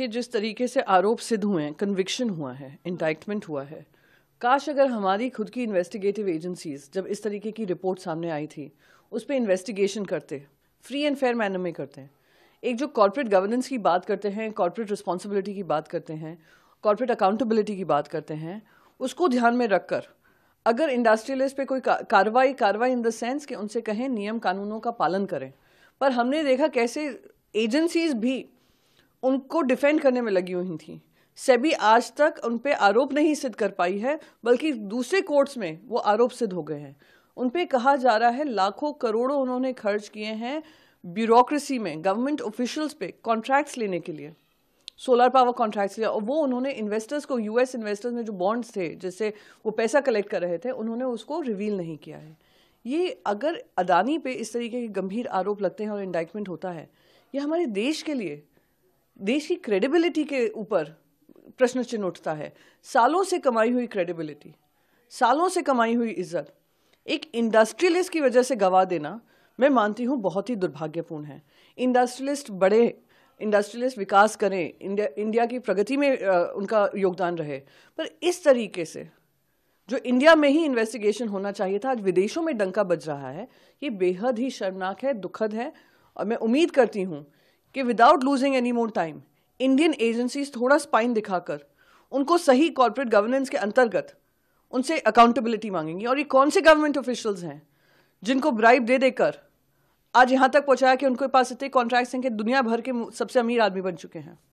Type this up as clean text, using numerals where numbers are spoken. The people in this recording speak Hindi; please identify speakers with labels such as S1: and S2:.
S1: कि जिस तरीके से आरोप सिद्ध हुए हैं, कन्विक्शन हुआ है, इंडाइटमेंट हुआ है, काश अगर हमारी खुद की इन्वेस्टिगेटिव एजेंसीज जब इस तरीके की रिपोर्ट सामने आई थी उस पर इन्वेस्टिगेशन करते, फ्री एंड फेयर मैनर में करते हैं। एक जो कॉर्पोरेट गवर्नेंस की बात करते हैं, कॉर्पोरेट रिस्पॉन्सिबिलिटी की बात करते हैं, कॉर्पोरेट अकाउंटेबिलिटी की बात करते हैं, उसको ध्यान में रखकर अगर इंडस्ट्रियलिस्ट पे कोई कार्रवाई इन द सेंस कि उनसे कहें नियम कानूनों का पालन करें, पर हमने देखा कैसे एजेंसीज भी उनको डिफेंड करने में लगी हुई थी। सेबी आज तक उन पे आरोप नहीं सिद्ध कर पाई है, बल्कि दूसरे कोर्ट्स में वो आरोप सिद्ध हो गए हैं। उन पे कहा जा रहा है लाखों करोड़ों उन्होंने खर्च किए हैं ब्यूरोक्रेसी में, गवर्नमेंट ऑफिशियल्स पे कॉन्ट्रैक्ट्स लेने के लिए, सोलर पावर कॉन्ट्रैक्ट्स लिया, और वो उन्होंने इन्वेस्टर्स को, यूएस इन्वेस्टर्स में जो बॉन्ड्स थे जिससे वो पैसा कलेक्ट कर रहे थे, उन्होंने उसको रिवील नहीं किया है। ये अगर अदानी पे इस तरीके के गंभीर आरोप लगते हैं और इंडाइटमेंट होता है, ये हमारे देश के लिए, देश की क्रेडिबिलिटी के ऊपर प्रश्न चिन्ह उठता है। सालों से कमाई हुई क्रेडिबिलिटी, सालों से कमाई हुई इज्जत एक इंडस्ट्रियलिस्ट की वजह से गवा देना, मैं मानती हूँ बहुत ही दुर्भाग्यपूर्ण है। इंडस्ट्रियलिस्ट बड़े, इंडस्ट्रियलिस्ट विकास करें, इंडिया की प्रगति में उनका योगदान रहे, पर इस तरीके से जो इंडिया में ही इन्वेस्टिगेशन होना चाहिए था, आज विदेशों में डंका बज रहा है। ये बेहद ही शर्मनाक है, दुखद है, और मैं उम्मीद करती हूँ कि without losing any more time Indian agencies थोड़ा स्पाइन दिखाकर उनको सही कॉर्पोरेट गवर्नेंस के अंतर्गत उनसे अकाउंटेबिलिटी मांगेंगी। और ये कौन से गवर्नमेंट ऑफिशियल्स हैं जिनको ब्राइब दे देकर आज यहाँ तक पहुँचाया कि उनके पास इतने कॉन्ट्रैक्ट्स हैं कि दुनिया भर के सबसे अमीर आदमी बन चुके हैं।